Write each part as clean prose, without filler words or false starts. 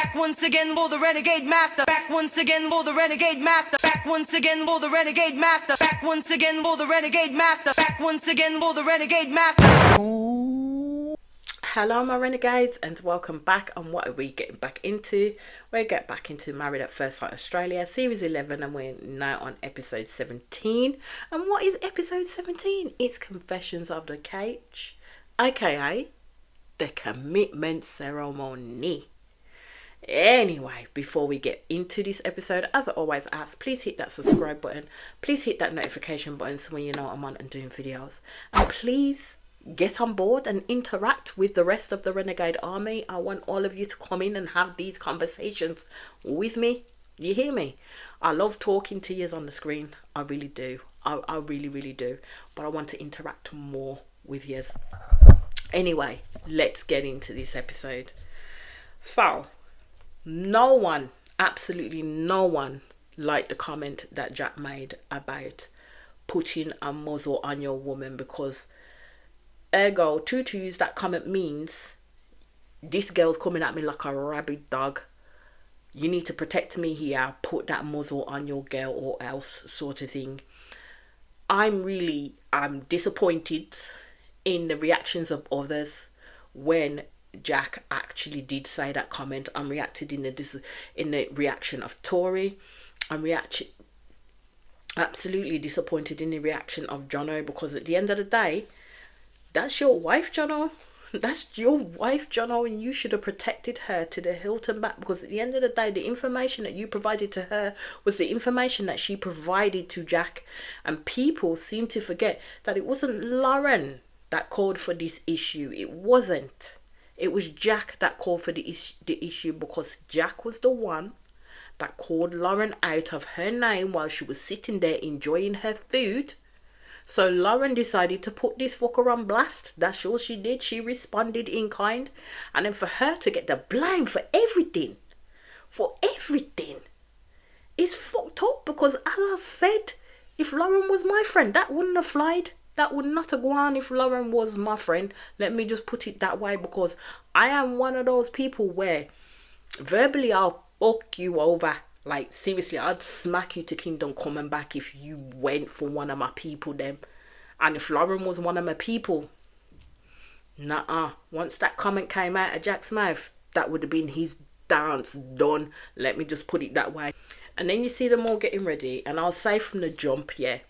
Back once again for the renegade master. Back once again for the renegade master. Back once again for the renegade master. Back once again for the renegade master. Back once again for the renegade master. Hello my renegades and welcome back. And what are we getting back into? We're getting back into Married at First Sight Australia series 11, and we're now on episode 17. And what is episode 17? It's Confessions of the Cage, aka the commitment ceremony. Anyway, before we get into this episode, as I always ask, please hit that subscribe button, please hit that notification button so when you know I'm on and doing videos, and please get on board and interact with the rest of the Renegade Army. I want all of you to come in and have these conversations with me. You hear me? I love talking to you on the screen. I really do. I really do. But I want to interact more with you. Anyway, let's get into this episode. So, no one, absolutely no one, liked the comment that Jack made about putting a muzzle on your woman, because ergo, tutus, that comment means this girl's coming at me like a rabid dog. You need to protect me here. Put that muzzle on your girl or else, sort of thing. I'm disappointed in the reactions of others when Jack actually did say that comment. I'm reacted in the reaction of Tori. I'm absolutely disappointed in the reaction of Jono, because at the end of the day, that's your wife, Jono. That's your wife, Jono, and you should have protected her to the hilt and back, because at the end of the day, the information that you provided to her was the information that she provided to Jack. And people seem to forget that it wasn't Lauren that called for this issue. It wasn't. It was Jack that called for the issue, because Jack was the one that called Lauren out of her name while she was sitting there enjoying her food. So Lauren decided to put this fucker on blast. That's all she did. She responded in kind. And then for her to get the blame for everything, it's fucked up, because as I said, if Lauren was my friend, that wouldn't have flied. That would not have gone if Lauren was my friend. Let me just put it that way, because I am one of those people where verbally I'll fuck you over. Like, seriously, I'd smack you to kingdom coming back if you went for one of my people then. And if Lauren was one of my people, nah. Once that comment came out of Jack's mouth, that would have been his dance done. Let me just put it that way. And then you see them all getting ready. And I'll say from the jump, yeah,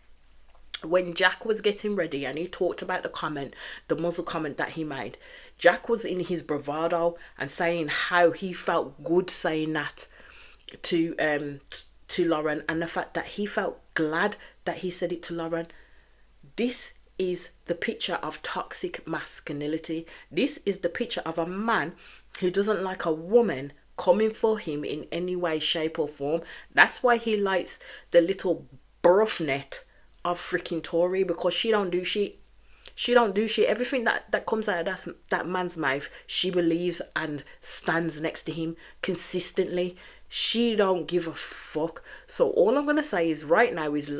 when Jack was getting ready and he talked about the muzzle comment that he made, Jack was in his bravado and saying how he felt good saying that to Lauren, and the fact that he felt glad that he said it to Lauren. This is the picture of toxic masculinity. This is the picture of a man who doesn't like a woman coming for him in any way, shape or form. That's why he likes the little bruffnet of freaking Tori, because she don't do shit. She don't do shit. Everything that comes out of that man's mouth, she believes and stands next to him consistently. She don't give a fuck. So all I'm going to say is right now is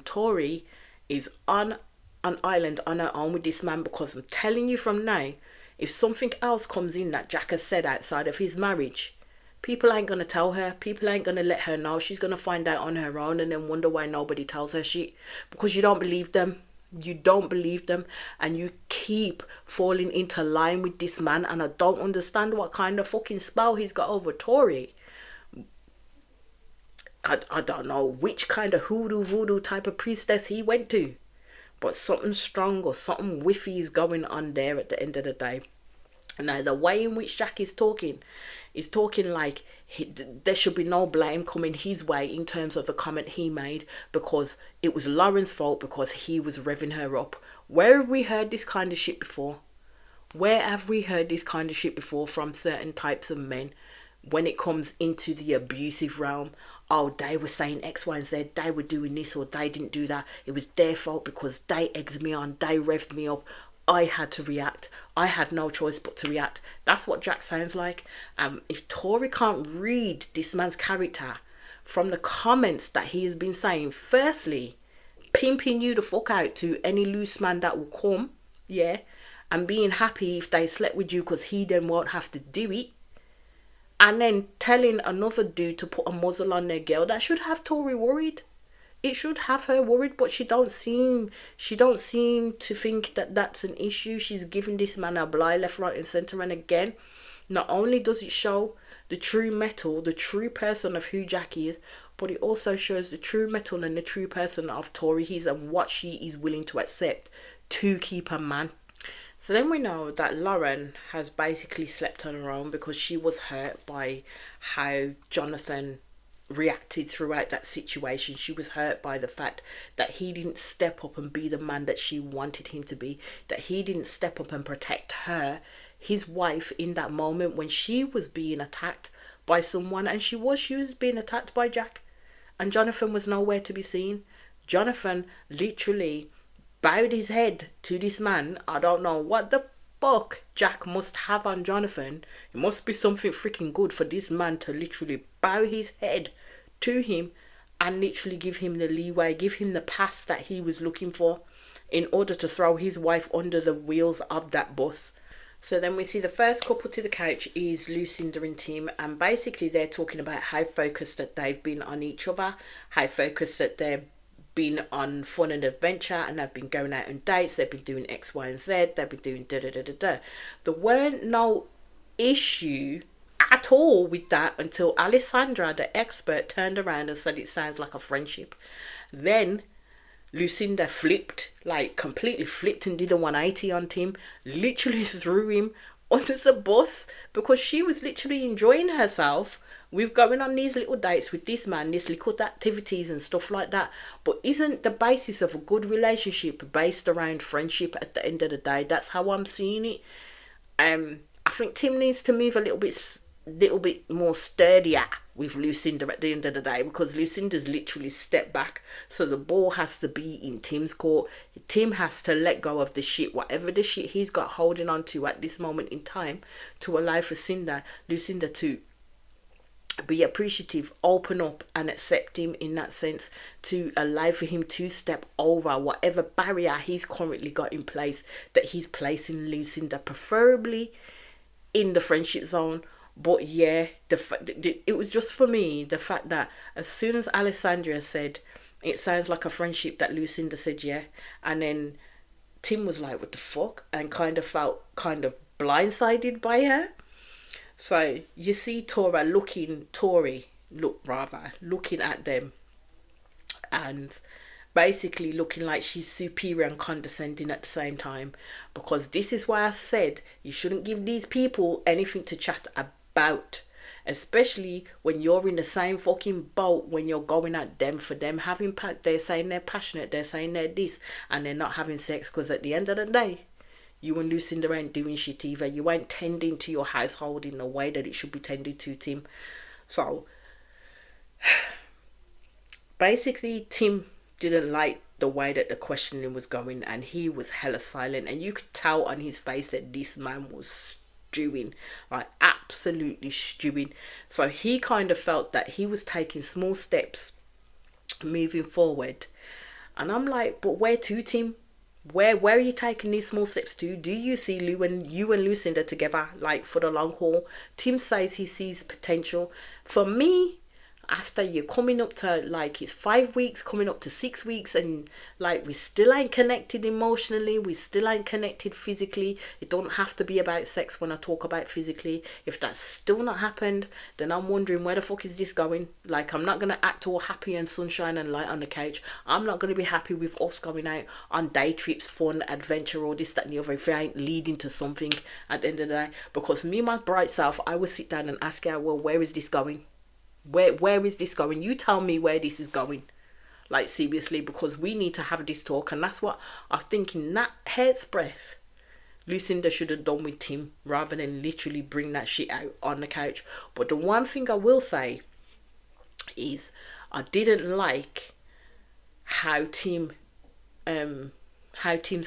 Tori is on an island on her own with this man, because I'm telling you from now, if something else comes in that Jack has said outside of his marriage, people ain't going to tell her. People ain't going to let her know. She's going to find out on her own and then wonder why nobody tells her shit, because you don't believe them. You don't believe them, and you keep falling into line with this man, and I don't understand what kind of fucking spell he's got over Tori. I don't know which kind of hoodoo voodoo type of priestess he went to, but something strong or something whiffy is going on there at the end of the day. Now the way in which Jack is talking like there should be no blame coming his way in terms of the comment he made, because it was Lauren's fault because he was revving her up. Where have we heard this kind of shit before? Where have we heard this kind of shit before from certain types of men when it comes into the abusive realm? Oh, they were saying X, Y, and Z, they were doing this or they didn't do that. It was their fault because they egged me on, they revved me up. I had to react. I had no choice but to react. That's what Jack sounds like. If Tori can't read this man's character from the comments that he has been saying, firstly, pimping you the fuck out to any loose man that will come, yeah, and being happy if they slept with you because he then won't have to do it, and then telling another dude to put a muzzle on their girl, that should have Tori worried. It should have her worried, but she don't seem to think that that's an issue. She's giving this man a blind left, right, and center. And again, not only does it show the true metal, the true person of who Jackie is, but it also shows the true metal and the true person of Tori is and what she is willing to accept to keep her man. So then we know that Lauren has basically slept on her own because she was hurt by how Jonathan reacted throughout that situation. She was hurt by the fact that he didn't step up and be the man that she wanted him to be, that he didn't step up and protect her, his wife, in that moment when she was being attacked by someone. And she was being attacked by Jack, and Jonathan was nowhere to be seen. Jonathan literally bowed his head to this man. I don't know what the fuck Jack must have on Jonathan. It must be something freaking good for this man to literally bow his head to him and literally give him the leeway, give him the pass that he was looking for in order to throw his wife under the wheels of that bus. So then we see the first couple to the couch is Lucinda and Tim, and basically they're talking about how focused that they've been on each other, how focused that they've been on fun and adventure, and they've been going out on dates, they've been doing X, Y, and Z, they've been doing da-da-da-da-da. There weren't no issue at all with that until Alessandra, the expert, turned around and said it sounds like a friendship. Then Lucinda flipped, like completely flipped, and did a 180 on Tim, literally threw him under the bus because she was literally enjoying herself with going on these little dates with this man, these little activities and stuff like that. But isn't the basis of a good relationship based around friendship at the end of the day? That's how I'm seeing it. I think Tim needs to move a little bit more sturdier with Lucinda at the end of the day, because Lucinda's literally stepped back, so the ball has to be in Tim's court. Tim has to let go of the shit, whatever the shit he's got holding on to at this moment in time, to allow for Lucinda to be appreciative, open up and accept him in that sense, to allow for him to step over whatever barrier he's currently got in place, that he's placing Lucinda preferably in the friendship zone. But yeah, it was just, for me, the fact that as soon as Alessandra said it sounds like a friendship, that Lucinda said yeah, and then Tim was like, what the fuck, and kind of felt kind of blindsided by her. So you see Tori looking at them and basically looking like she's superior and condescending at the same time, because this is why I said you shouldn't give these people anything to chat about, especially when you're in the same fucking boat, when you're going at them for them having they're saying they're passionate, they're saying they're this, and they're not having sex, because at the end of the day, you and Lucinda ain't doing shit either. You ain't tending to your household in the way that it should be tended to, Tim. So basically Tim didn't like the way that the questioning was going, and he was hella silent, and you could tell on his face that this man was stewing, like absolutely stewing. So he kind of felt that he was taking small steps moving forward, and I'm like, but where to, Tim? Where are you taking these small steps to? Do you see you and Lucinda together, like, for the long haul? Tim says he sees potential. For me, after you're coming up to, like, it's 5 weeks, coming up to 6 weeks, and like we still ain't connected emotionally, we still ain't connected physically. It don't have to be about sex when I talk about physically. If that's still not happened, then I'm wondering, where the fuck is this going? Like, I'm not gonna act all happy and sunshine and light on the couch. I'm not gonna be happy with us going out on day trips, fun, adventure, or this, that, and the other, if it ain't leading to something at the end of the day. Because me, my bright self, I would sit down and ask her, well, where is this going? Where is this going? You tell me where this is going. Like, seriously, because we need to have this talk. And that's what I think, in that hair's breadth, Lucinda should have done with Tim, rather than literally bring that shit out on the couch. But the one thing I will say is I didn't like how Tim's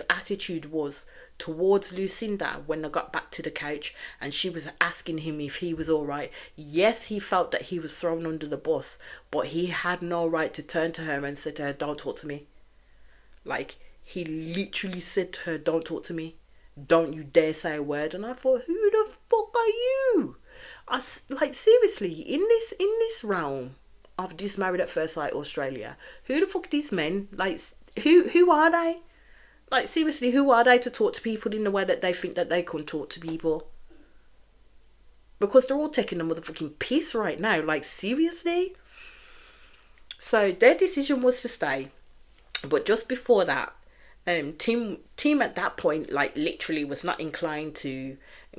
attitude was towards Lucinda when I got back to the couch and she was asking him if he was all right. Yes, he felt that he was thrown under the bus, but he had no right to turn to her and say to her, don't talk to me. Like, he literally said to her, don't talk to me. Don't you dare say a word. And I thought, who the fuck are you? Like, seriously, in this realm of this Married at First Sight Australia, who the fuck these men? Like, who are they? Like, seriously, who are they to talk to people in the way that they think that they can talk to people? Because they're all taking the motherfucking piss right now. Like, seriously? So their decision was to stay. But just before that, Tim at that point, like, literally was not inclined to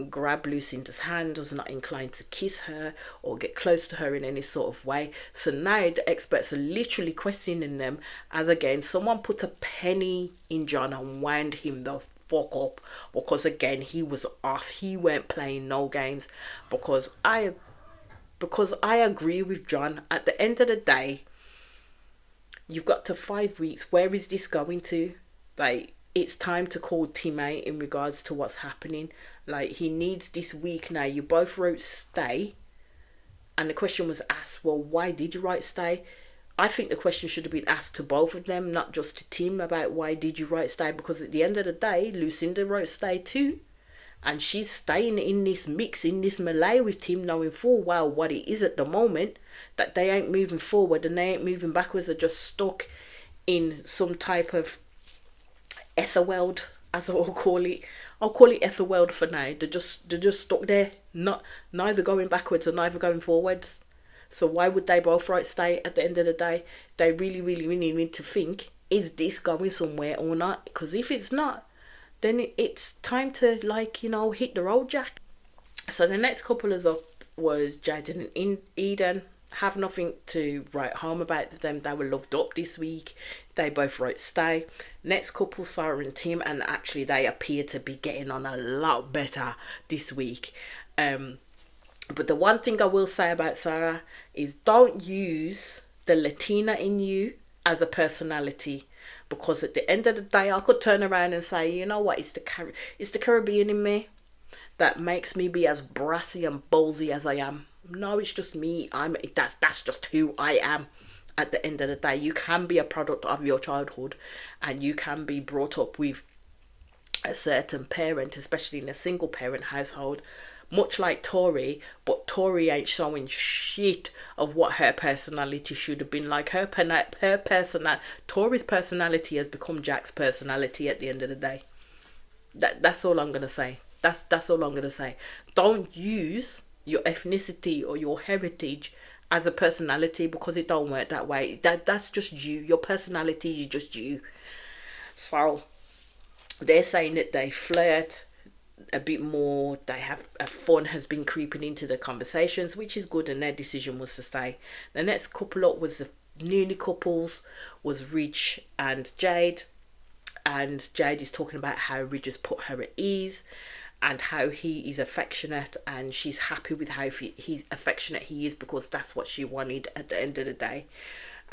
grab Lucinda's hand, was not inclined to kiss her or get close to her in any sort of way. So now the experts are literally questioning them as, again, someone put a penny in John and wound him the fuck up, because again, he was off. He weren't playing no games. Because I agree with John. At the end of the day, you've got to 5 weeks. Where is this going to? Like, it's time to call Tim out in regards to what's happening. Like, he needs this week now. You both wrote stay. And the question was asked, well, why did you write stay? I think the question should have been asked to both of them, not just to Tim, about why did you write stay? Because at the end of the day, Lucinda wrote stay too. And she's staying in this mix, in this melee with Tim, knowing full well what it is at the moment, that they ain't moving forward and they ain't moving backwards. They're just stuck in some type of etherworld, as I will call it. I'll call it etherworld for now. They're just stuck there, neither going backwards or neither going forwards. So why would they both write stay at the end of the day? They really, really, really need to think, is this going somewhere or not? Because if it's not, then it's time to, like, you know, hit the road, Jack. So the next couple is up was Jaden and Eden. Have nothing to write home about them. They were loved up this week. They both wrote stay. Next couple, Sarah and Tim, and actually they appear to be getting on a lot better this week. But the one thing I will say about Sarah is, don't use the Latina in you as a personality. Because at the end of the day, I could turn around and say, you know what, it's the Caribbean in me that makes me be as brassy and ballsy as I am. No, it's just me. That's just who I am. At the end of the day, you can be a product of your childhood, and you can be brought up with a certain parent, especially in a single parent household, much like Tori. But Tori ain't showing shit of what her personality should have been like. Tori's personality has become Jack's personality at the end of the day. That's all I'm gonna say. That's all I'm gonna say. Don't use your ethnicity or your heritage as a personality, because it don't work that way. That's just you. Your personality is just you. So they're saying that they flirt a bit more, they have fun has been creeping into the conversations, which is good, and their decision was to stay. The next couple up was the newly couples, was Ridge and Jade. And Jade is talking about how Ridge has put her at ease and how he is affectionate, and she's happy with how he's affectionate he is, because that's what she wanted at the end of the day.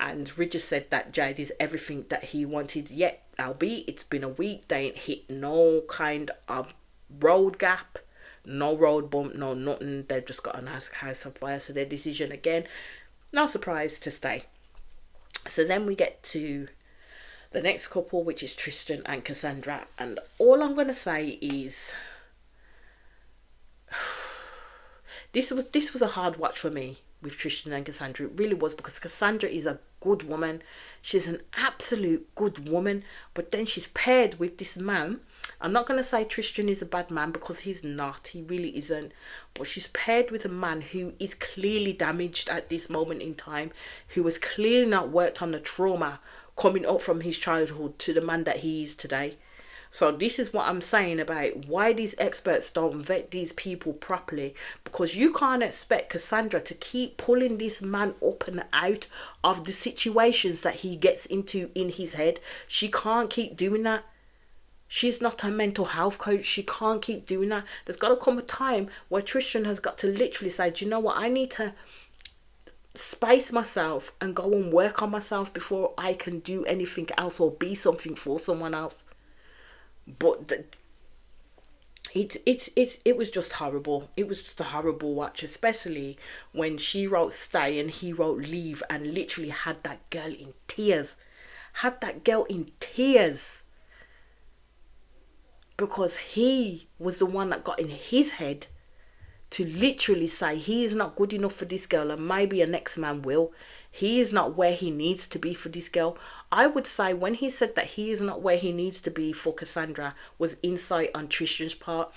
And Ridge has said that Jade is everything that he wanted, yet albeit it's been a week, they ain't hit no kind of road gap, no road bump, no nothing. They've just got a nice house of fire. So their decision, again, no surprise, to stay. So then we get to the next couple, which is Tristan and Cassandra, and all I'm gonna say is this was a hard watch for me with Tristan and Cassandra. It really was, because Cassandra is a good woman. She's an absolute good woman, but then she's paired with this man. I'm not going to say Tristan is a bad man, because he's not. He really isn't. But she's paired with a man who is clearly damaged at this moment in time, who has clearly not worked on the trauma coming up from his childhood to the man that he is today. So this is what I'm saying about why these experts don't vet these people properly, because you can't expect Cassandra to keep pulling this man up and out of the situations that he gets into in his head. She can't keep doing that. She's not a mental health coach. She can't keep doing that. There's got to come a time where Tristan has got to literally say, do you know what, I need to space myself and go and work on myself before I can do anything else or be something for someone else. But it was just horrible. It was just a horrible watch, especially when she wrote stay and he wrote leave, and literally had that girl in tears. Because he was the one that got in his head to literally say he is not good enough for this girl and maybe a next man will. He is not where he needs to be for this girl. I would say when he said that he is not where he needs to be for Cassandra was insight on Tristan's part.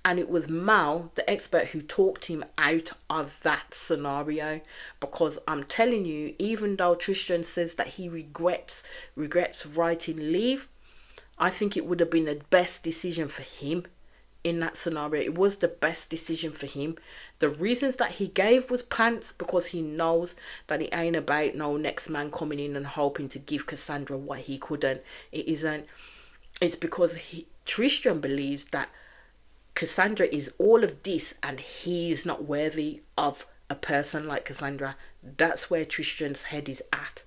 And it was Mal, the expert, who talked him out of that scenario. Because I'm telling you, even though Tristan says that he regrets writing Leave, I think it would have been the best decision for him in that scenario. It was the best decision for him. The reasons that he gave was pants, because he knows that it ain't about no next man coming in and hoping to give Cassandra what he couldn't. It isn't. It's because Tristan believes that Cassandra is all of this and he's not worthy of a person like Cassandra. That's where Tristan's head is at.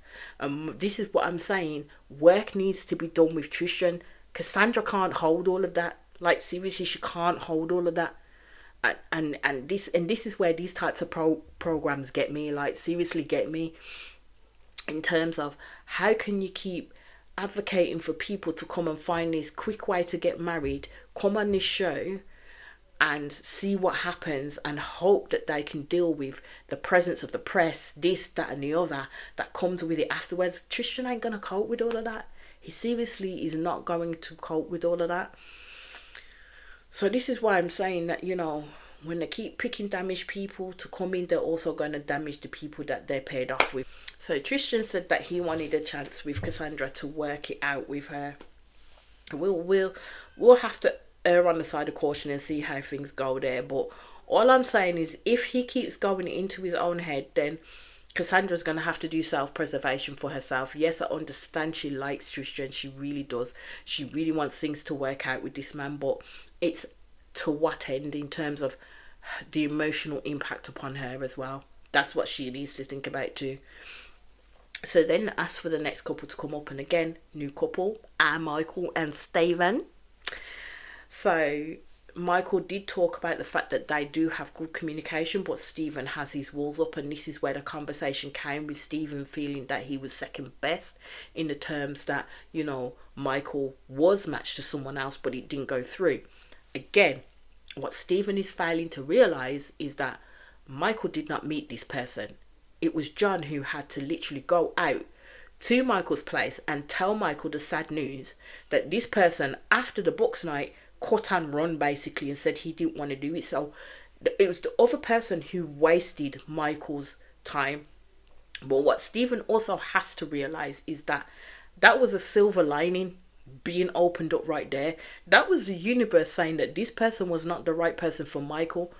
This is what I'm saying. Work needs to be done with Tristan. Cassandra can't hold all of that. Like, seriously, she can't hold all of that. And this is where these types of programs get me. Like, seriously get me. In terms of how can you keep advocating for people to come and find this quick way to get married, come on this show and see what happens and hope that they can deal with the presence of the press, this, that and the other that comes with it afterwards. Tristan ain't going to cope with all of that. He seriously is not going to cope with all of that. So this is why I'm saying that, you know, when they keep picking damaged people to come in, they're also going to damage the people that they're paired off with. So Tristan said that he wanted a chance with Cassandra to work it out with her. We'll have to err on the side of caution and see how things go there. But all I'm saying is, if he keeps going into his own head, then Cassandra's going to have to do self-preservation for herself. Yes, I understand she likes Tristan. She really does. She really wants things to work out with this man. But it's to what end in terms of the emotional impact upon her as well. That's what she needs to think about too. So then ask for the next couple to come up. And again, new couple, Michael and Stephen. So Michael did talk about the fact that they do have good communication, but Stephen has his walls up, and this is where the conversation came with Stephen feeling that he was second best in the terms that, you know, Michael was matched to someone else, but it didn't go through. Again, what Stephen is failing to realise is that Michael did not meet this person. It was John who had to literally go out to Michael's place and tell Michael the sad news that this person, after the Bucks night, cut and run basically and said he didn't want to do it. So it was the other person who wasted Michael's time. But what Stephen also has to realise is that that was a silver lining being opened up right there. That was the universe saying that this person was not the right person for Michael,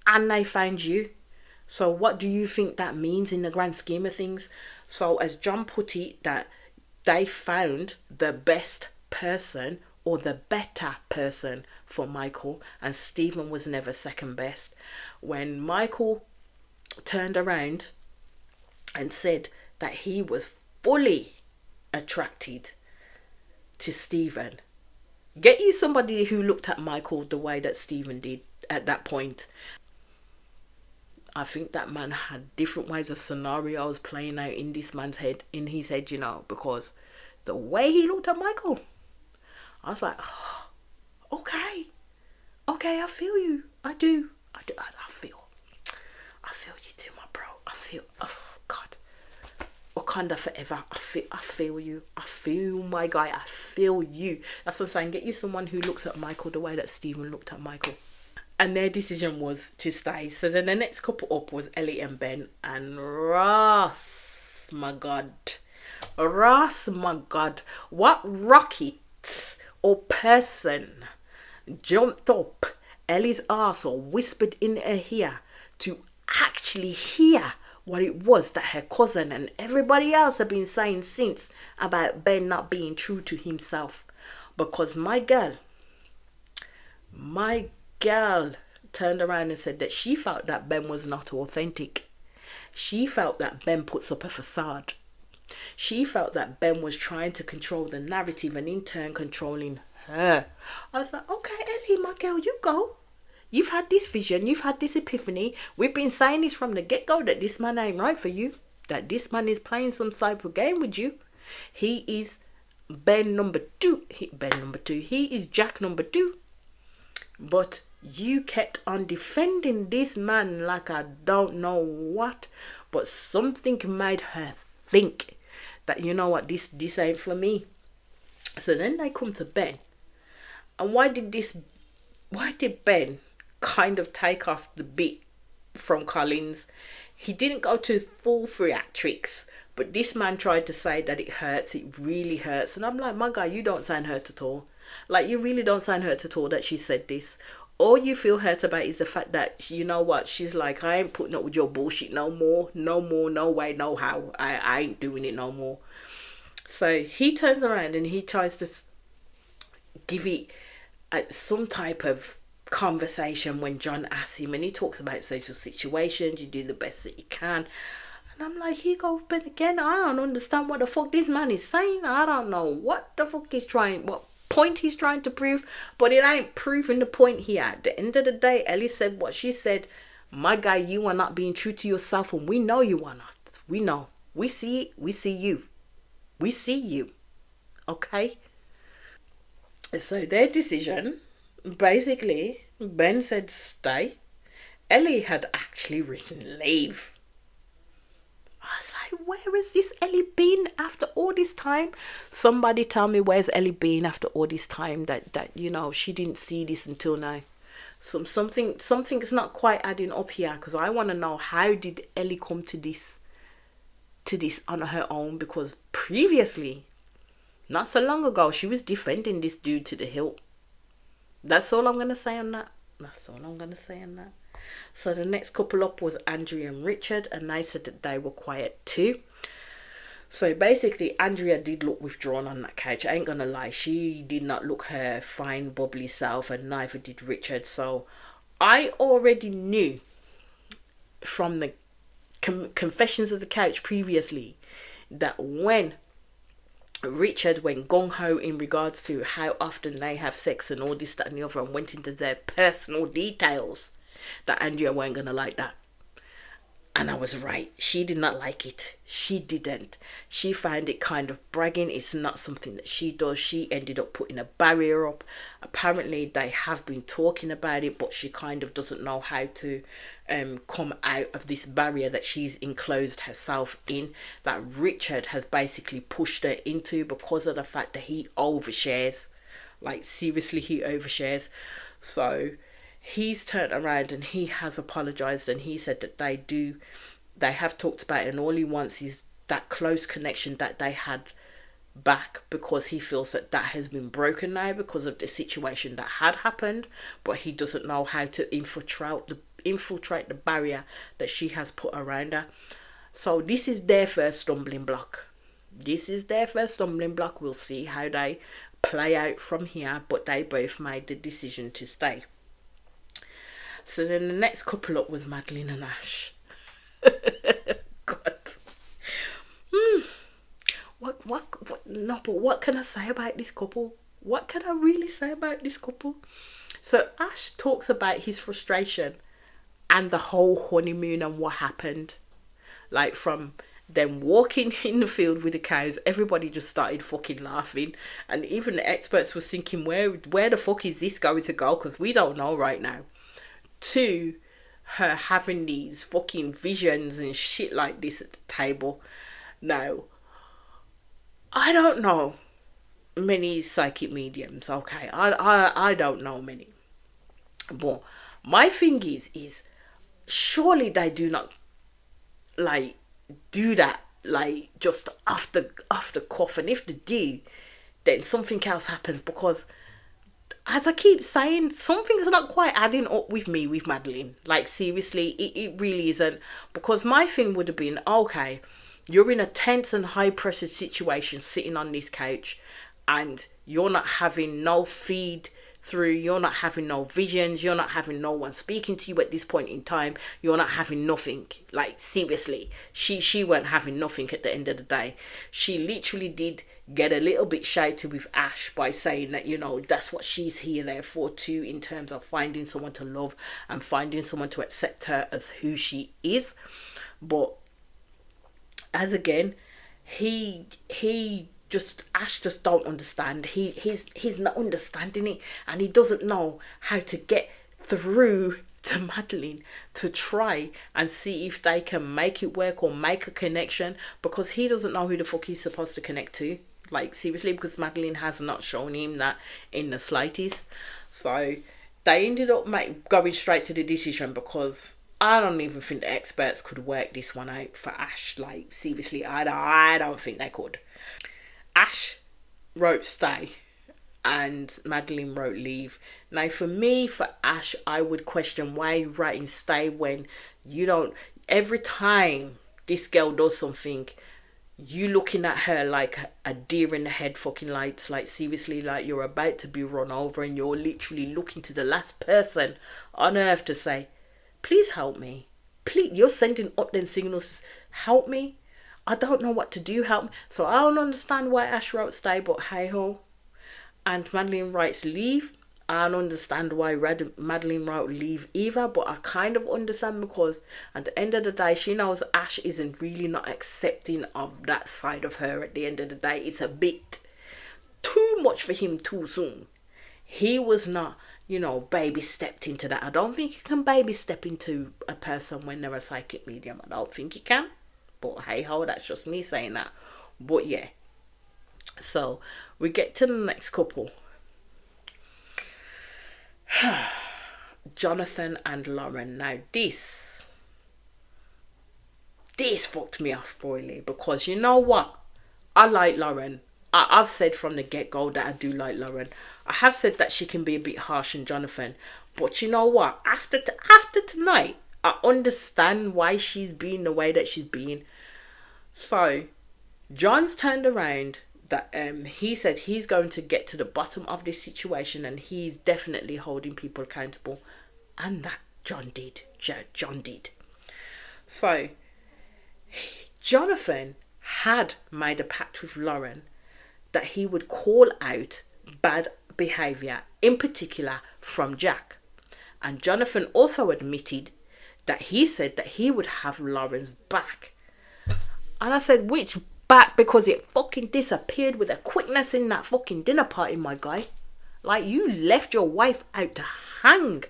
and they found you. So what do you think that means in the grand scheme of things? So as John put it, that they found the best person or the better person for Michael, and Stephen was never second best. When Michael turned around and said that he was fully attracted to Stephen, get you somebody who looked at Michael the way that Stephen did at that point. I think that man had different ways of scenarios playing out in this man's head, in his head, you know, because the way he looked at Michael, I was like, oh, okay, I feel you. I do. I feel you too, my bro. I feel, oh God, Wakanda forever. I feel you. I feel my guy. I feel you. That's what I'm saying. Get you someone who looks at Michael the way that Stephen looked at Michael. And their decision was to stay. So then the next couple up was Ellie and Ben, and Ross. My God, what rocket or person jumped up Ellie's arse or whispered in her ear to actually hear what it was that her cousin and everybody else had been saying since about Ben not being true to himself? Because my girl turned around and said that she felt that Ben was not authentic. She felt that Ben puts up a facade. She felt that Ben was trying to control the narrative and in turn controlling her. I was like, okay, Ellie, my girl, you go. You've had this vision. You've had this epiphany. We've been saying this from the get-go that this man ain't right for you. That this man is playing some type of game with you. He is Ben number two. He is Jack number 2. But you kept on defending this man like I don't know what. But something made her think that, you know what, this ain't for me. So then they come to Ben. And why did Ben kind of take off the bit from Collins? He didn't go to full theatrics, but this man tried to say that it hurts, it really hurts. And I'm like, my guy, you don't sound hurt at all. Like, you really don't sound hurt at all that she said this. All you feel hurt about is the fact that, you know what, she's like, I ain't putting up with your bullshit no more, no way, no how. I ain't doing it no more. So he turns around and he tries to give it some type of conversation when John asks him, and he talks about social situations, you do the best that you can. And I'm like, here go Ben again. I don't understand what the fuck this man is saying. I don't know what the fuck what point he's trying to prove, but it ain't proving the point here. At the end of the day, Ellie said what she said. My guy, you are not being true to yourself, and we know you are not. We know. We see it. We see you. We see you. Okay? So their decision, basically, Ben said stay. Ellie had actually written leave. I was like, where has this Ellie been after all this time? Somebody tell me, where's Ellie been after all this time that you know, she didn't see this until now. Something's not quite adding up here, because I want to know, how did Ellie come to this on her own? Because previously, not so long ago, she was defending this dude to the hilt. That's all I'm going to say on that. So the next couple up was Andrea and Richard, and they said that they were quiet too. So basically, Andrea did look withdrawn on that couch. I ain't going to lie. She did not look her fine, bubbly self, and neither did Richard. So I already knew from the confessions of the couch previously that when Richard went gung-ho in regards to how often they have sex and all this, that and the other, and went into their personal details, that Andrea weren't going to like that. And I was right. She did not like it. She didn't. She found it kind of bragging. It's not something that she does. She ended up putting a barrier up. Apparently they have been talking about it, but she kind of doesn't know how to come out of this barrier that she's enclosed herself in, that Richard has basically pushed her into, because of the fact that he overshares. Like, seriously, he overshares. So he's turned around and he has apologized, and he said that they have talked about it, and all he wants is that close connection that they had back, because he feels that has been broken now because of the situation that had happened, but he doesn't know how to infiltrate the barrier that she has put around her. So this is their first stumbling block. We'll see how they play out from here, but they both made the decision to stay. So then the next couple up was Madeline and Ash. God. What can I say about this couple? What can I really say about this couple? So Ash talks about his frustration and the whole honeymoon and what happened. Like, from them walking in the field with the cows, everybody just started fucking laughing. And even the experts were thinking, where the fuck is this going to go? Because we don't know right now. To her having these fucking visions and shit like this at the table. Now, I don't know many psychic mediums, okay? I don't know many. But my thing is surely they do not, like, do that, like, just off the cuff. And if they do, then something else happens, because, as I keep saying, something's not quite adding up with me with Madeline. Like, seriously, it really isn't. Because my thing would have been, okay, you're in a tense and high pressure situation sitting on this couch, and you're not having no feed through, you're not having no visions, you're not having no one speaking to you at this point in time, you're not having nothing. Like, seriously, she weren't having nothing at the end of the day. She literally did get a little bit shouty with Ash by saying that, you know, that's what she's there for too, in terms of finding someone to love and finding someone to accept her as who she is. But as again, he Ash just don't understand. He's not understanding it, and he doesn't know how to get through to Madeline to try and see if they can make it work or make a connection, because he doesn't know who the fuck he's supposed to connect to. Like, seriously, because Madeline has not shown him that in the slightest. So they ended up going straight to the decision, because I don't even think the experts could work this one out for Ash. Like, seriously, I don't think they could. Ash wrote stay and Madeline wrote leave. Now, for me, for Ash, I would question why you writing stay when you don't... Every time this girl does something, you looking at her like a deer in the head fucking lights. Like, seriously, like you're about to be run over, and you're literally looking to the last person on earth to say, please help me. Please, you're sending up them signals, help me. I don't know what to do, help me. So I don't understand why Ash wrote stay, but hey ho. And Madeline writes leave. I don't understand why Madeline wrote leave either, but I kind of understand, because at the end of the day, she knows Ash isn't really not accepting of that side of her. At the end of the day, it's a bit too much for him too soon. He was not, baby stepped into that. I don't think you can baby step into a person when they're a psychic medium. I don't think you can. But hey ho, that's just me saying that. But yeah. So we get to the next couple. Jonathan and Lauren. Now this fucked me off royally, because you know what? I like Lauren. I've said from the get-go that I do like Lauren. I have said that she can be a bit harsh on Jonathan. But you know what? After tonight, I understand why she's being the way that she's being. So, John's turned around that he said he's going to get to the bottom of this situation, and he's definitely holding people accountable. And that John did. John did. So, Jonathan had made a pact with Lauren that he would call out bad behaviour, in particular from Jack. And Jonathan also admitted that he said that he would have Lauren's back. And I said, which back? Because it fucking disappeared with a quickness in that fucking dinner party, my guy. Like, you left your wife out to hang.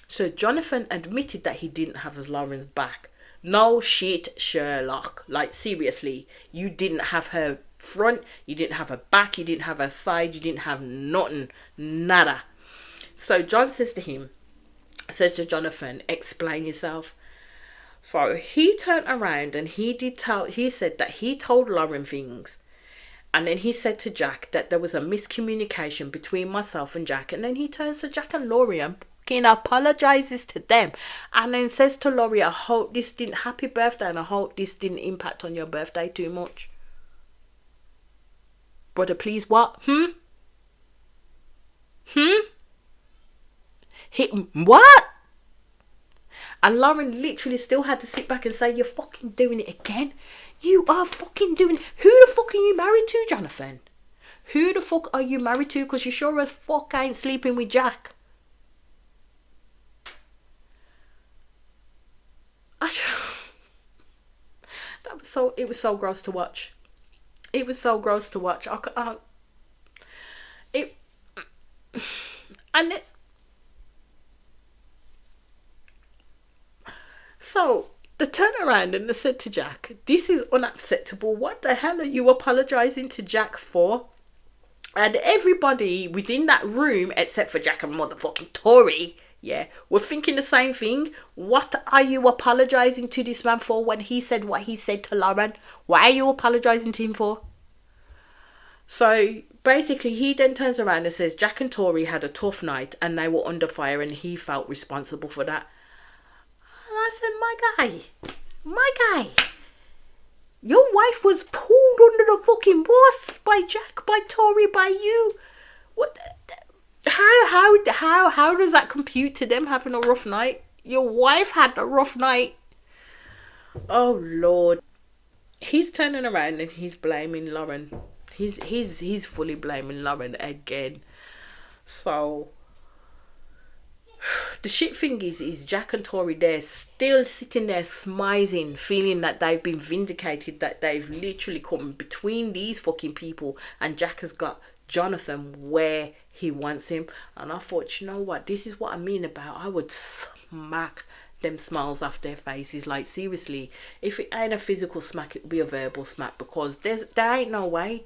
So Jonathan admitted that he didn't have his Lauren's back. No shit, Sherlock. Like, seriously, you didn't have her front, you didn't have her back, you didn't have her side, you didn't have nothing. Nada. So John says to Jonathan, explain yourself. So he turned around and he said that he told Lauren things. And then he said to Jack that there was a miscommunication between myself and Jack. And then he turns to Jack and Laurie and fucking apologizes to them. And then says to Laurie, I hope this didn't, happy birthday, and I hope this didn't impact on your birthday too much. Brother, please what? What? And Lauren literally still had to sit back and say, you're fucking doing it again. You are fucking doing it. Who the fuck are you married to, Jonathan? Who the fuck are you married to? Because you sure as fuck ain't sleeping with Jack. It was so gross to watch. It was so gross to watch. So they turned around and they said to Jack, this is unacceptable. What the hell are you apologising to Jack for? And everybody within that room, except for Jack and motherfucking Tori, were thinking the same thing. What are you apologising to this man for when he said what he said to Lauren? What are you apologising to him for? So basically he then turns around and says Jack and Tori had a tough night and they were under fire and he felt responsible for that. And I said, my guy, your wife was pulled under the fucking bus by Jack, by Tori, by you. What? How does that compute to them having a rough night? Your wife had a rough night. Oh Lord. He's turning around and he's blaming Lauren. He's fully blaming Lauren again. So The shit thing is Jack and Tori there still sitting there smizing, feeling that they've been vindicated, that they've literally come between these fucking people, and Jack has got Jonathan where he wants him. And I thought, you know what, this is what I mean about, I would smack them smiles off their faces. Like, seriously, if it ain't a physical smack, it'll be a verbal smack, because there ain't no way,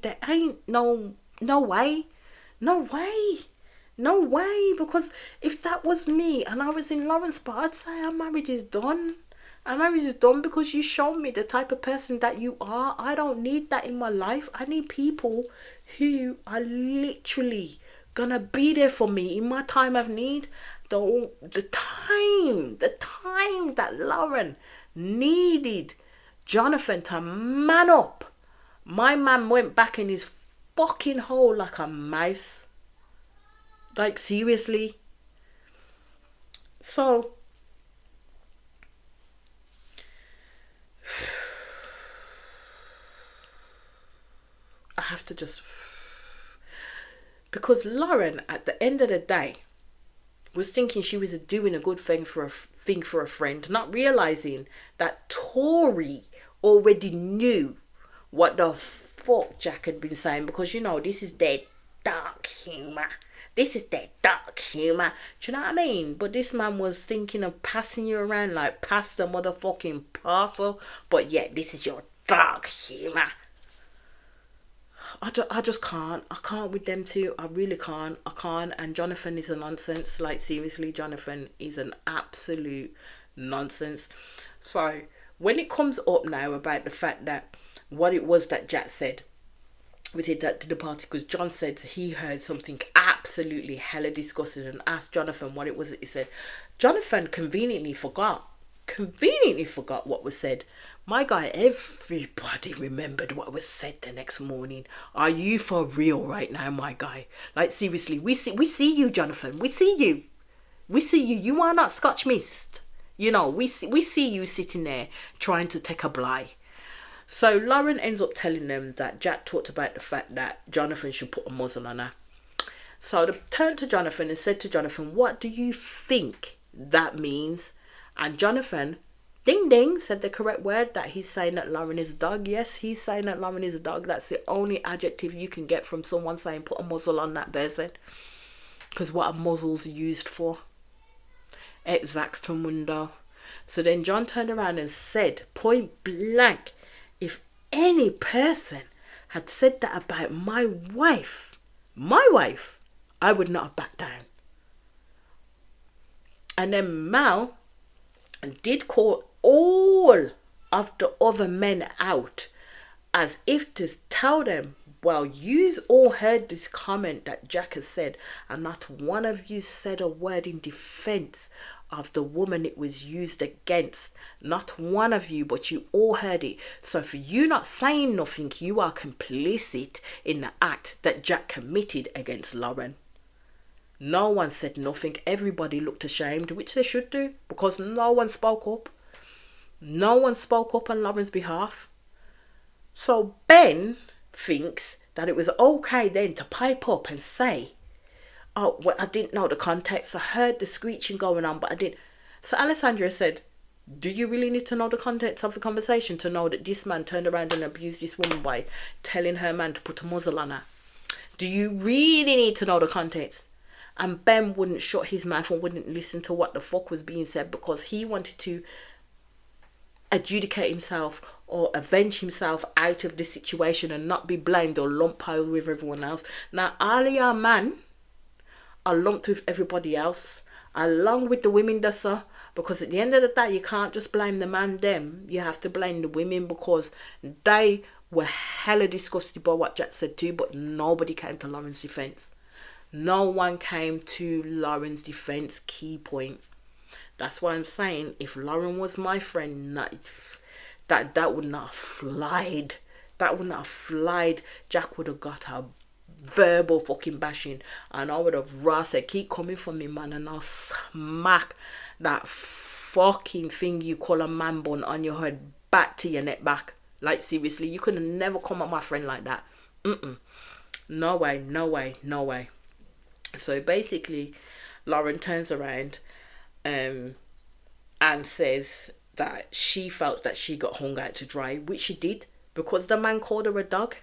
no way, because if that was me and I was in Lauren's spot, I'd say our marriage is done. Our marriage is done because you showed me the type of person that you are. I don't need that in my life. I need people who are literally gonna be there for me in my time of need. The time that Lauren needed Jonathan to man up, my man went back in his fucking hole like a mouse. Like, seriously. So, I have to just, because Lauren, at the end of the day, was thinking she was doing a good thing for a friend, not realizing that Tori already knew what the fuck Jack had been saying, because, you know, this is their dark humor. This is their dark humor. Do you know what I mean? But this man was thinking of passing you around like pass the motherfucking parcel. But yeah, this is your dark humor. I just can't. I can't with them two. I really can't. I can't. And Jonathan is a nonsense. Like, seriously, Jonathan is an absolute nonsense. So, when it comes up now about the fact that what it was that Jack said, we did that to the party, because John said he heard something absolutely hella disgusting and asked Jonathan what it was that he said. Jonathan conveniently forgot what was said. My guy, everybody remembered what was said the next morning. Are you for real right now, my guy? Like, seriously, we see you, Jonathan. We see you. You are not Scotch mist. You know, we see you sitting there trying to take a blie. So Lauren ends up telling them that Jack talked about the fact that Jonathan should put a muzzle on her. So they turned to Jonathan and said to Jonathan, what do you think that means? And Jonathan, ding ding, said the correct word, that he's saying that Lauren is a dog. Yes, he's saying that Lauren is a dog. That's the only adjective you can get from someone saying put a muzzle on that person. Because what are muzzles used for? Exactamundo. So then John turned around and said, point blank, if any person had said that about my wife, I would not have backed down. And then Mal did call all of the other men out as if to tell them, well, you all heard this comment that Jack has said, and not one of you said a word in defense of the woman it was used against. Not one of you, but you all heard it. So for you not saying nothing, you are complicit in the act that Jack committed against Lauren. No one said nothing. Everybody looked ashamed, which they should do, because no one spoke up. No one spoke up on Lauren's behalf. So Ben thinks that it was okay then to pipe up and say, oh, well, I didn't know the context. I heard the screeching going on, but I didn't. So Alessandra said, do you really need to know the context of the conversation to know that this man turned around and abused this woman by telling her man to put a muzzle on her? Do you really need to know the context? And Ben wouldn't shut his mouth and wouldn't listen to what the fuck was being said, because he wanted to adjudicate himself or avenge himself out of the situation and not be blamed or lumped piled with everyone else. Now, all your man are lumped with everybody else, along with the women that's because at the end of the day, you can't just blame the man them. You have to blame the women, because they were hella disgusted by what Jack said too, but nobody came to Lauren's defense. No one came to Lauren's defense. Key point. That's why I'm saying, if Lauren was my friend, that would not have flied. That would not have flied. Jack would have got a verbal fucking bashing, and I would have said, keep coming for me, man, and I'll smack that fucking thing you call a man bun on your head back to your neck back. Like, seriously, you could have never come at my friend like that. No way. So basically, Lauren turns around and says that she felt that she got hung out to dry, which she did, because the man called her a dog.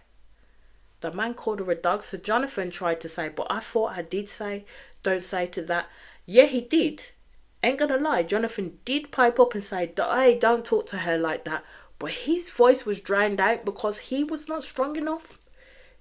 The man called her a dog. So Jonathan tried to say, but I thought I did say, don't say to that. Yeah, he did. Ain't gonna lie, Jonathan did pipe up and say, hey, don't talk to her like that. But his voice was drowned out because he was not strong enough.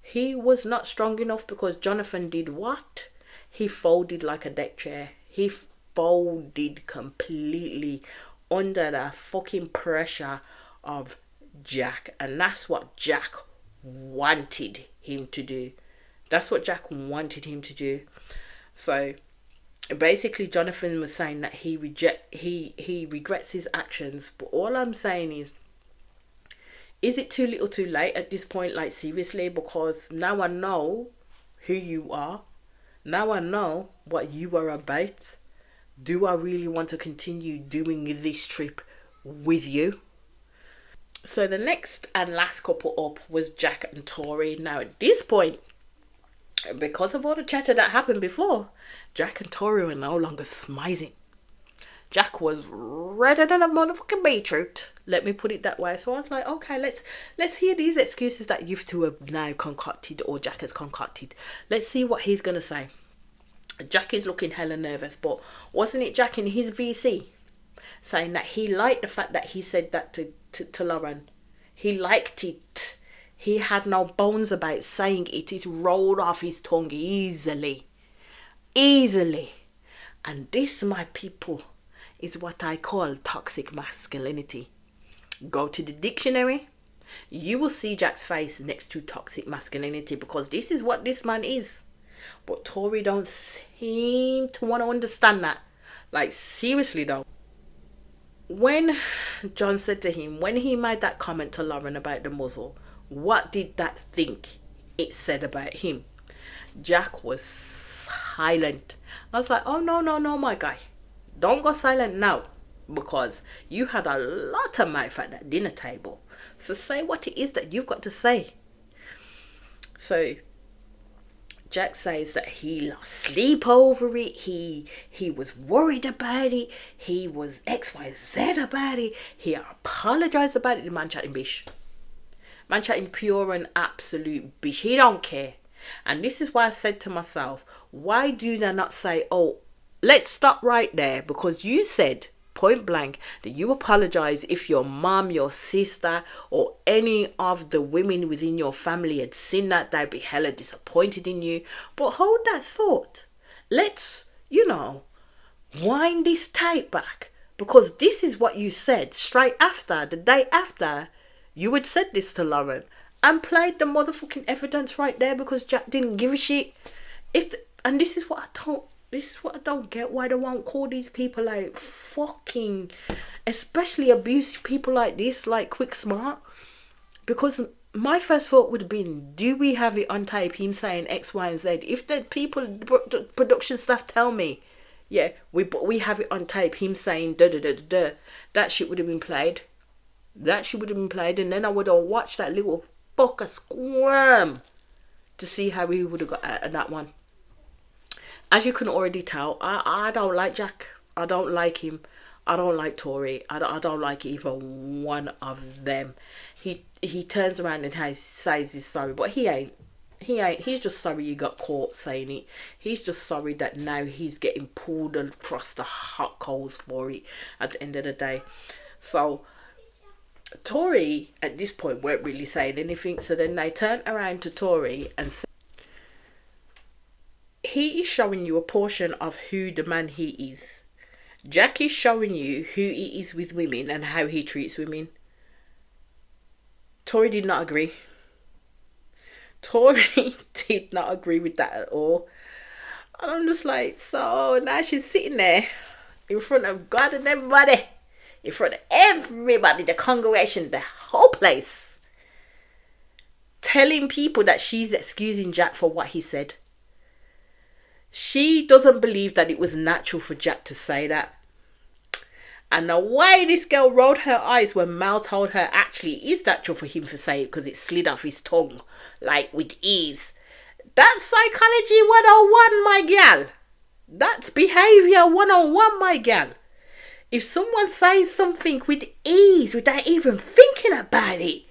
He was not strong enough because Jonathan did what? He folded like a deck chair. He folded completely under the fucking pressure of Jack. And that's what Jack wanted him to do. That's what Jack wanted him to do. So basically Jonathan was saying that he regrets his actions. But all I'm saying is it too little too late at this point? Like, seriously, because now I know who you are. Now I know what you are about. Do I really want to continue doing this trip with you? So the next and last couple up was Jack and Tori. Now at this point, because of all the chatter that happened before, Jack and Tori were no longer smizing. Jack was redder than a motherfucking beetroot. Let me put it that way. So I was like, okay, let's hear these excuses that you two have now concocted, or Jack has concocted. Let's see what he's gonna say. Jack is looking hella nervous, but wasn't it Jack in his VC saying that he liked the fact that he said that to Lauren? He liked it. He had no bones about saying it. It rolled off his tongue easily. And this, my people, is what I call toxic masculinity. Go to the dictionary. You will see Jack's face next to toxic masculinity, because this is what this man is. But Tori don't seem to want to understand that. Like, seriously though. When John said to him, when he made that comment to Lauren about the muzzle, what did that think it said about him? Jack was silent. I was like, oh no, my guy. Don't go silent now, because you had a lot of mouth at that dinner table. So say what it is that you've got to say. So Jack says that he lost sleep over it. He was worried about it. He was XYZ about it. He apologized about it. The man chatting bish. Man chatting pure and absolute bish. He don't care. And this is why I said to myself, why do they not say, oh, let's stop right there, because you said point blank that you apologize if your mom, your sister, or any of the women within your family had seen that, they'd be hella disappointed in you. But hold that thought. Let's, wind this tape back, because this is what you said straight after, the day after you had said this to Lauren, and played the motherfucking evidence right there, because Jack didn't give a shit. And this is what I don't get, why they won't call these people like fucking, especially abusive people like this, like Quick Smart. Because my first thought would have been, do we have it on tape, him saying X, Y, and Z? If the people, the production staff tell me, yeah, we have it on tape, him saying da da da da da, that shit would have been played. And then I would have watched that little fucker squirm to see how he would have got out of that one. As you can already tell, I don't like Jack. I don't like him. I don't like Tori. I don't like either one of them. He turns around and says he's sorry, but he ain't. He's just sorry you got caught saying it. He's just sorry that now he's getting pulled across the hot coals for it at the end of the day. So Tori at this point weren't really saying anything. So then they turn around to Tori and say, he is showing you a portion of who the man he is. Jack is showing you who he is with women and how he treats women. Tori did not agree. Tori did not agree with that at all. And I'm just like, so now she's sitting there in front of God and everybody. In front of everybody, the congregation, the whole place. Telling people that she's excusing Jack for what he said. She doesn't believe that it was natural for Jack to say that. And the way this girl rolled her eyes when Mal told her actually it is natural for him to say it because it slid off his tongue, like with ease. That's psychology 101, my gal. That's behaviour 101, my gal. If someone says something with ease without even thinking about it,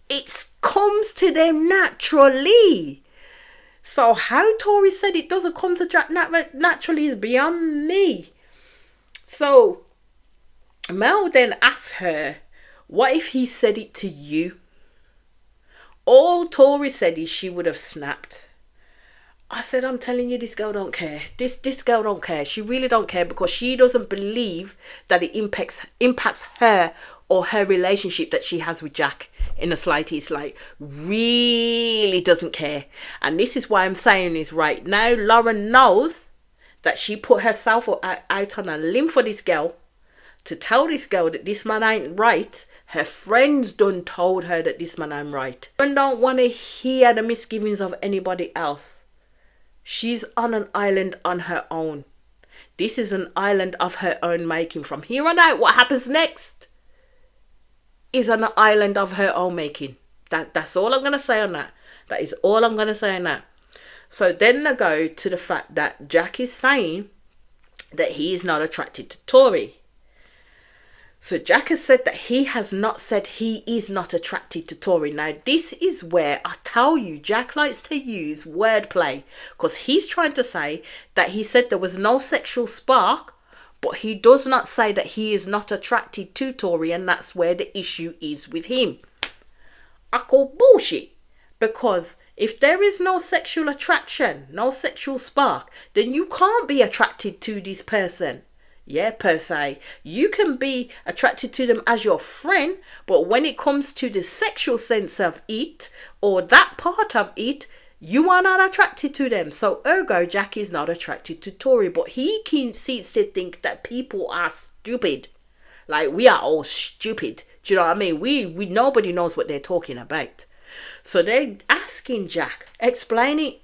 it comes to them naturally. So how Tori said it doesn't come to Jack naturally is beyond me. So Mel then asked her, what if he said it to you? All Tori said is she would have snapped. I said, I'm telling you, this girl don't care. This girl don't care. She really don't care, because she doesn't believe that it impacts her or her relationship that she has with Jack in the slightest. Like, really doesn't care. And this is why I'm saying is right now, Lauren knows that she put herself out on a limb for this girl to tell this girl that this man ain't right. Her friends done told her that this man ain't right. And don't want to hear the misgivings of anybody else. She's on an island on her own. This is an island of her own making. From here on out, what happens next is an island of her own making. That's all I'm going to say on that. That is all I'm going to say on that. So then I go to the fact that Jack is saying that he is not attracted to Tori. So Jack has said that he has not said he is not attracted to Tori. Now, this is where I tell you, Jack likes to use wordplay, because he's trying to say that he said there was no sexual spark, but he does not say that he is not attracted to Tori, and that's where the issue is with him. I call bullshit, because if there is no sexual attraction, no sexual spark, then you can't be attracted to this person. Yeah, per se. You can be attracted to them as your friend, but when it comes to the sexual sense of it, or that part of it, you are not attracted to them. So ergo, Jack is not attracted to Tori, but he seems to think that people are stupid. Like, we are all stupid. Do you know what I mean? We nobody knows what they're talking about. So they're asking Jack, explain it.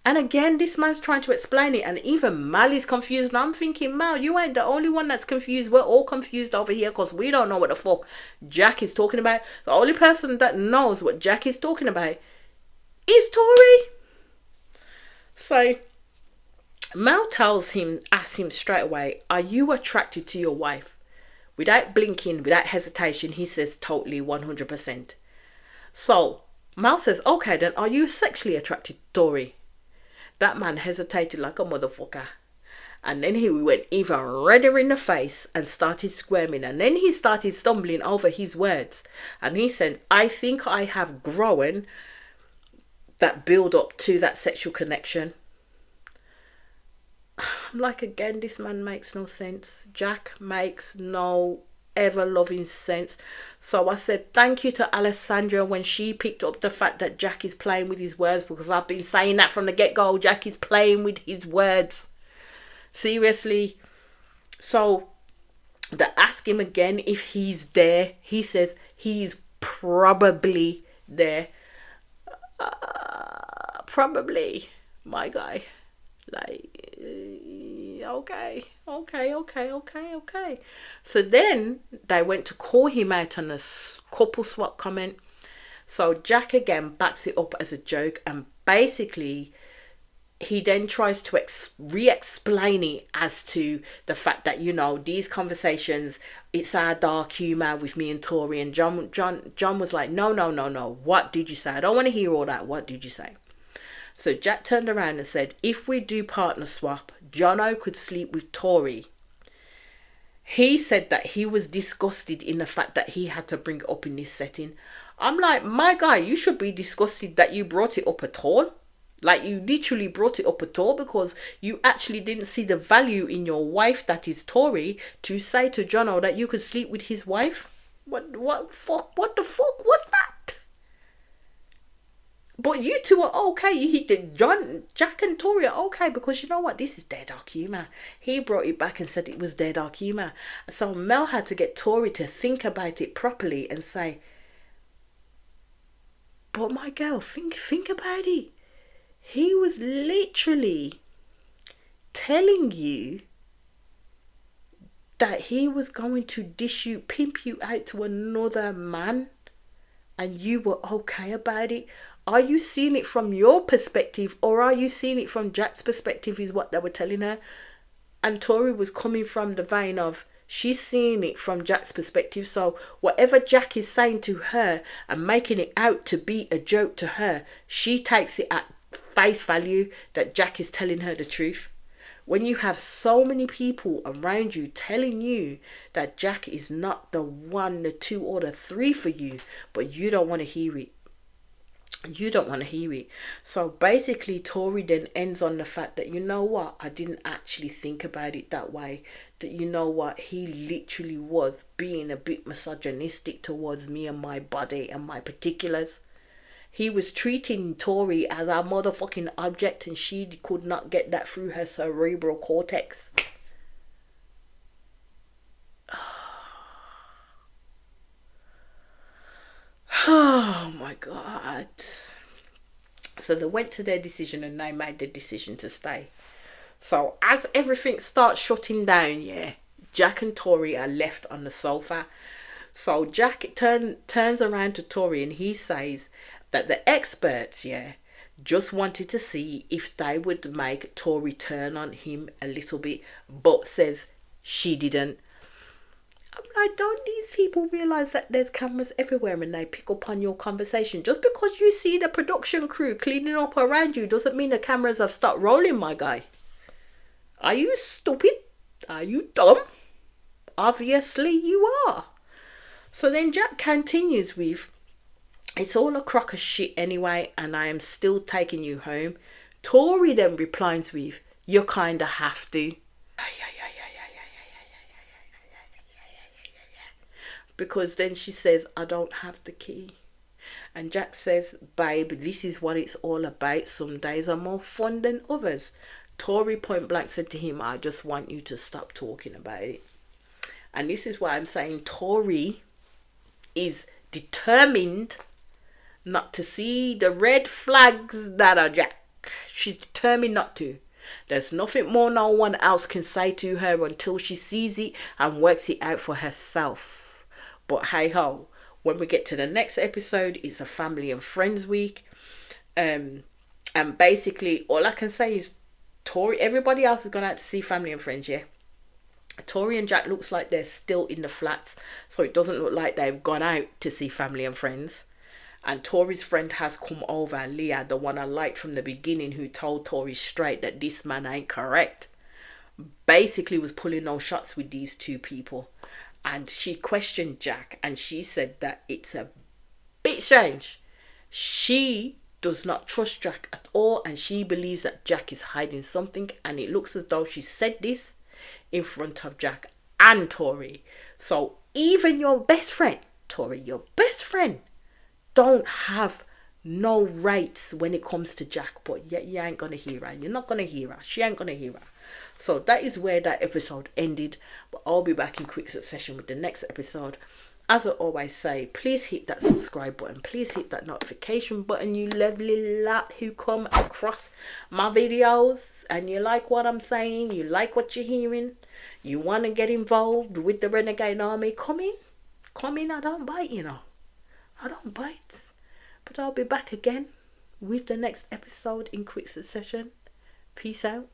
And again, this man's trying to explain it, and even Mal is confused. And I'm thinking, Mal, you ain't the only one that's confused. We're all confused over here, because we don't know what the fuck Jack is talking about. The only person that knows what Jack is talking about is Tori. So Mal asks him straight away, are you attracted to your wife? Without blinking, without hesitation, he says totally 100%. So Mal says, okay then, are you sexually attracted to Tori? That man hesitated like a motherfucker. And then he went even redder in the face and started squirming. And then he started stumbling over his words. And he said, I think I have grown that build up to that sexual connection. I'm like, again, this man makes no sense. Jack makes no ever loving sense. So I said thank you to Alessandra when she picked up the fact that Jack is playing with his words, because I've been saying that from the get-go. Jack is playing with his words, seriously. So they ask him again if he's there. He says he's probably there. Probably, my guy. Like, okay. So then they went to call him out on a couple swap comment. So Jack again backs it up as a joke, and basically he then tries to re-explain it as to the fact that, you know, these conversations, it's our dark humour with me and Tori. And John was like, no, what did you say? I don't want to hear all that. What did you say? So Jack turned around and said, if we do partner swap, Jono could sleep with Tori. He said that he was disgusted in the fact that he had to bring it up in this setting. I'm like, my guy, you should be disgusted that you brought it up at all. Like, you literally brought it up at all, because you actually didn't see the value in your wife, that is Tori, to say to Jono that you could sleep with his wife. What the fuck was that? But you two are okay. Jack and Tori are okay, because you know what? This is their dark humour. He brought it back and said it was their dark humour. So Mel had to get Tori to think about it properly and say, but my girl, think about it. He was literally telling you that he was going to pimp you out to another man, and you were okay about it. are you seeing it from your perspective, or are you seeing it from Jack's perspective, is what they were telling her. And Tori was coming from the vein of, she's seeing it from Jack's perspective. So whatever Jack is saying to her and making it out to be a joke to her, she takes it at face value that Jack is telling her the truth. When you have so many people around you telling you that Jack is not the one, the two, or the three for you, but you don't want to hear it. You don't want to hear it. So basically, Tori then ends on the fact that, you know what, I didn't actually think about it that way. That, you know what, he literally was being a bit misogynistic towards me and my body and my particulars. He was treating Tori as a motherfucking object, and she could not get that through her cerebral cortex. Oh my God. So they went to their decision and they made the decision to stay. So as everything starts shutting down, yeah, Jack and Tori are left on the sofa. So Jack turns around to Tori and he says that the experts, yeah, just wanted to see if they would make Tori turn on him a little bit, but says she didn't. I'm like, don't these people realise that there's cameras everywhere and they pick up on your conversation? Just because you see the production crew cleaning up around you doesn't mean the cameras have stopped rolling, my guy. Are you stupid? Are you dumb? Obviously you are. So then Jack continues with, it's all a crock of shit anyway, and I am still taking you home. Tori then replies with, you kinda have to. Because then she says, I don't have the key. And Jack says, babe, this is what it's all about. Some days are more fun than others. Tori point blank said to him, I just want you to stop talking about it. And this is why I'm saying Tori is determined not to see the red flags that are Jack. She's determined not to. There's nothing more no one else can say to her until she sees it and works it out for herself. But hey ho, when we get to the next episode, it's a family and friends week. And basically all I can say is Tori, everybody else has gone out to see family and friends, yeah? Tori and Jack looks like they're still in the flats, so it doesn't look like they've gone out to see family and friends. And Tori's friend has come over, Leah, the one I liked from the beginning, who told Tori straight that this man ain't correct. Basically was pulling no shots with these two people. And she questioned Jack and she said that it's a bit strange. She does not trust Jack at all, and she believes that Jack is hiding something, and it looks as though she said this in front of Jack and Tori. So even your best friend, Tori, your best friend, don't have no rights when it comes to Jack, but yet you ain't gonna hear her. You're not gonna hear her. She ain't gonna hear her. So that is where that episode ended, but I'll be back in quick succession with the next episode. As I always say, please hit that subscribe button, please hit that notification button, you lovely lot who come across my videos and you like what I'm saying, you like what you're hearing, you want to get involved with the Renegade Army. Come in, I don't bite, you know, I don't bite. But I'll be back again with the next episode in quick succession. Peace out.